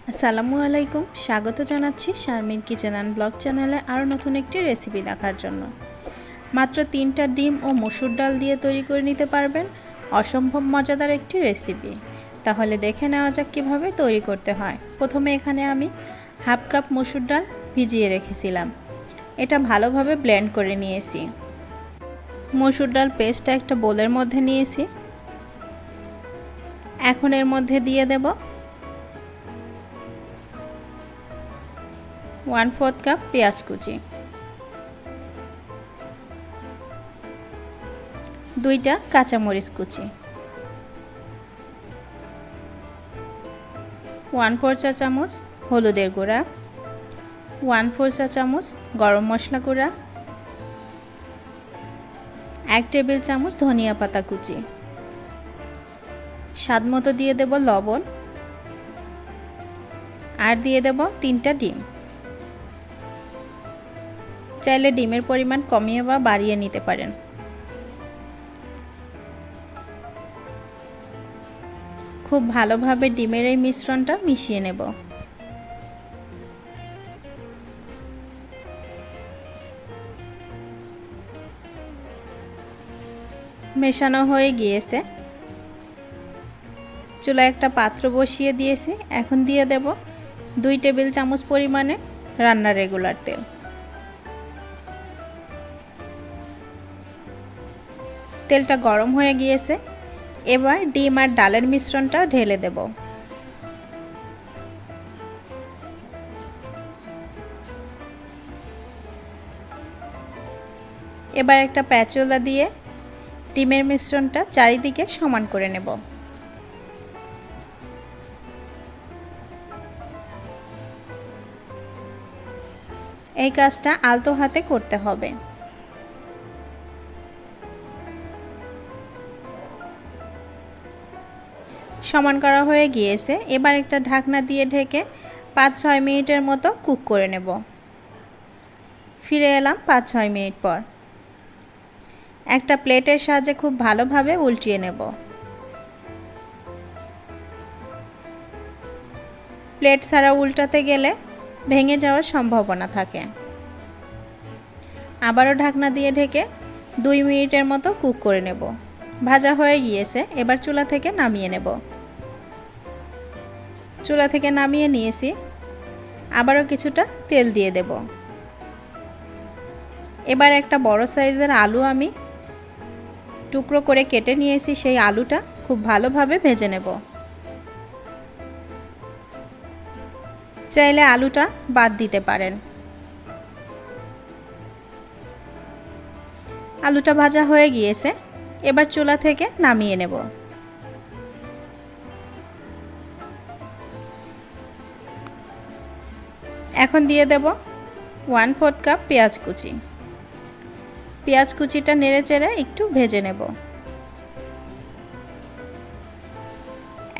আসসালামু আলাইকুম, স্বাগত জানাচ্ছি শারমিন কিচেন অ্যান্ড ব্লগ চ্যানেলে আরও নতুন একটি রেসিপি দেখার জন্য। মাত্র 3টা ডিম ও মসুর ডাল দিয়ে তৈরি করে নিতে পারবেন অসম্ভব মজাদার একটি রেসিপি। তাহলে দেখে নেওয়া যাক কীভাবে তৈরি করতে হয়। প্রথমে এখানে আমি হাফ কাপ মসুর ডাল ভিজিয়ে রেখেছিলাম, এটা ভালোভাবে ব্লেন্ড করে নিয়েছি। মসুর ডাল পেস্টটা একটা বোলের মধ্যে নিয়েছি। এখন এর মধ্যে দিয়ে দেব 1/4 কাপ পেঁয়াজ কুচি, 2টা কাঁচামরিচ কুচি, 1/4 চা চামচ হলুদের গুঁড়া, 1/4 চা চামচ গরম মশলা গুঁড়া, 1 টেবিল চামচ ধনিয়া পাতা কুচি, স্বাদ মতো দিয়ে দেব লবণ, আর দিয়ে দেব 3টা ডিম। চাইলে ডিমের পরিমাণ কমিয়ে বা বাড়িয়ে নিতে পারেন। খুব ভালোভাবে ডিমের এই মিশ্রণটা মিশিয়ে নেব। মেশানো হয়ে গিয়েছে। চুলায় একটা পাত্র বসিয়ে দিয়েছি। এখন দিয়ে দেব 2 টেবিল চামচ পরিমাণে রান্নার রেগুলার তেল। তেলটা গরম হয়ে গিয়েছে। এবার ডিম আর ডালের মিশ্রণটা ঢেলে দেব। এবার একটা প্যাচুলা দিয়ে ডিমের মিশ্রণটা চারিদিকে সমান করে নেব। এই কাজটা আলতো হাতে করতে হবে। সমান করা হয়ে গিয়েছে। এবার একটা ঢাকনা দিয়ে ঢেকে 5-6 মিনিটের মতো কুক করে নেব। ফিরে এলাম 5-6 মিনিট পর। একটা প্লেটের সাহায্যে খুব ভালোভাবে উল্টিয়ে নেব। প্লেট ছাড়া উল্টাতে গেলে ভেঙে যাওয়ার সম্ভাবনা থাকে। আবারও ঢাকনা দিয়ে ঢেকে 2 মিনিটের মতো কুক করে নেব। ভাজা হয়ে গিয়েছে। এবার চুলা থেকে নামিয়ে নেব। চুলা থেকে নামিয়ে নিয়েছি। আবারও কিছুটা তেল দিয়ে দেব। এবার একটা বড় সাইজের আলু আমি টুকরো করে কেটে নিয়েছি। সেই আলুটা খুব ভালোভাবে ভেজে নেব। চাইলে আলুটা বাদ দিতে পারেন। আলুটা ভাজা হয়ে গিয়েছে। এবার চুলা থেকে নামিয়ে নেব। এখন দিয়ে দেব 1/4 কাপ পেঁয়াজ কুচি। পেঁয়াজ কুচিটা নেড়ে চেড়ে একটু ভেজে নেব।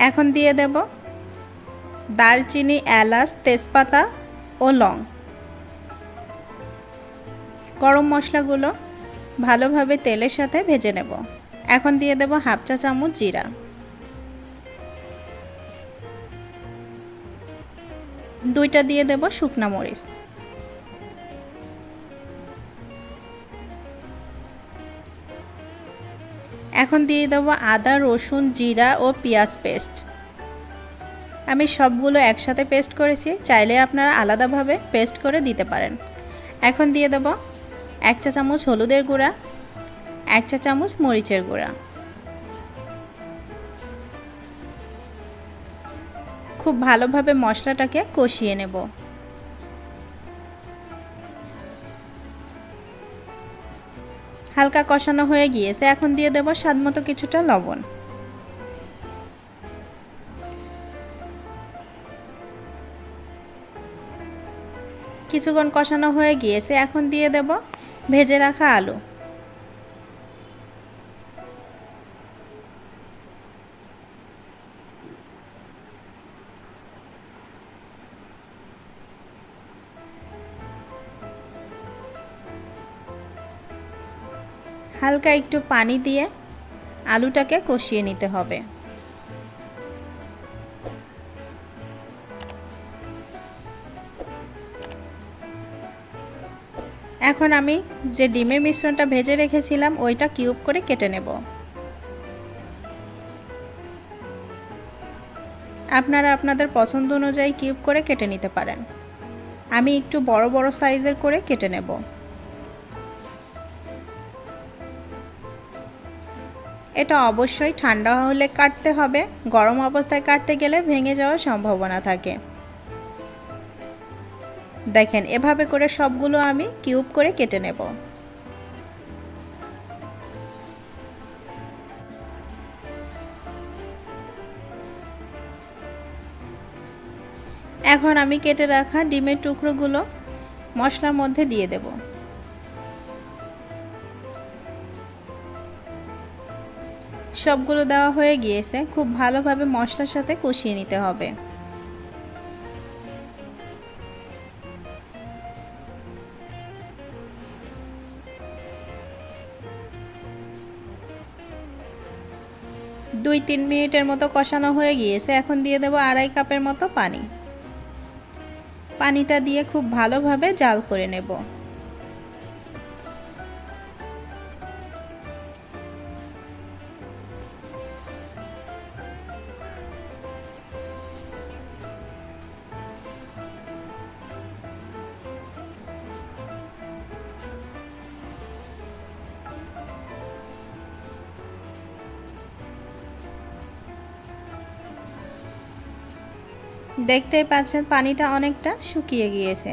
এখন দিয়ে দেব দারচিনি, এলাচ, তেজপাতা ও লং। গরম মশলাগুলো ভালোভাবে তেলের সাথে ভেজে নেব। এখন দিয়ে দেব 1/2 চা চামচ জিরা, 2টা দিয়ে দেব শুকনা মরিচ, এখন দিয়ে দেব আদা, রসুন, জিরা ও পেঁয়াজ পেস্ট। আমি সবগুলো একসাথে পেস্ট করেছি, চাইলে আপনারা আলাদাভাবে পেস্ট করে দিতে পারেন। এখন দিয়ে দেব 1 চা চামচ হলুদের গুঁড়া, 1 চা চামচ মরিচের গুঁড়া। খুব ভালোভাবে মশলাটাকে কষিয়ে নেব। হালকা কষানো হয়ে গিয়েছে। এখন দিয়ে দেব স্বাদমতো কিছুটা লবণ। কিছুক্ষণ কষানো হয়ে গিয়েছে। এখন দিয়ে দেব ভেজে রাখা আলু। হালকা একটু পানি দিয়ে আলুটাকে কষিয়ে নিতে হবে। এখন আমি যে ডিমের মিশ্রণটা ভেজে রেখেছিলাম ওইটা কিউব করে কেটে নেব। আপনারা আপনাদের পছন্দ অনুযায়ী কিউব করে কেটে নিতে পারেন। আমি একটু বড় বড় সাইজের করে কেটে নেব। এটা অবশ্যই ঠান্ডা হলে কাটতে হবে, গরম অবস্থায় কাটতে গেলে ভেঙে যাওয়ার সম্ভাবনা থাকে। দেখেন এভাবে করে সবগুলো আমি কিউব করে কেটে নেব। এখন আমি কেটে রাখা ডিমের টুকরোগুলো মশলার মধ্যে দিয়ে দেব। সবগুলো দেওয়া হয়ে গিয়েছে, খুব ভালোভাবে মশলার সাথে কষিয়ে নিতে হবে। দুই তিন মিনিটের মতো কষানো হয়ে গিয়েছে। এখন দিয়ে দেব 2.5 কাপের মতো পানি। পানিটা দিয়ে খুব ভালোভাবে জাল করে নেব। দেখতেই পাচ্ছেন পানিটা অনেকটা শুকিয়ে গিয়েছে।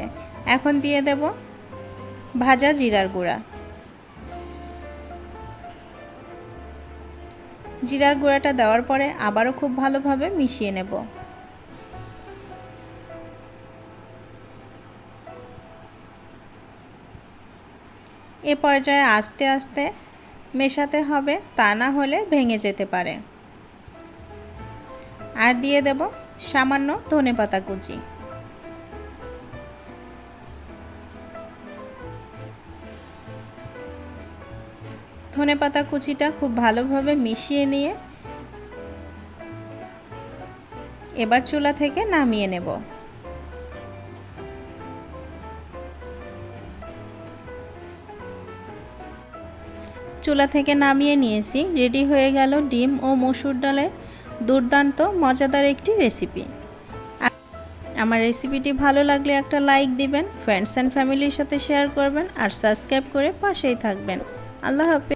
এখন দিয়ে দেব ভাজা জিরার গুঁড়া। জিরার গুঁড়াটা দেওয়ার পরে আবারও খুব ভালোভাবে মিশিয়ে নেব। এ পর্যায়ে আস্তে আস্তে মেশাতে হবে, তা না হলে ভেঙে যেতে পারে। আর দিয়ে দেব সামান্য ধনেপাতা কুচি। ধনেপাতা কুচিটা খুব ভালোভাবে মিশিয়ে নিয়ে এবার চুলা থেকে নামিয়ে নেব। চুলা থেকে নামিয়ে নিয়েছি। রেডি হয়ে গেল ডিম ও মসুর ডালের দুর্দান্ত মজাদার একটি রেসিপি। আমার রেসিপিটি ভালো লাগলে একটা লাইক দিবেন, ফ্রেন্ডস অ্যান্ড ফ্যামিলির সাথে শেয়ার করবেন আর সাবস্ক্রাইব করে পাশেই থাকবেন। আল্লাহ হাফেজ।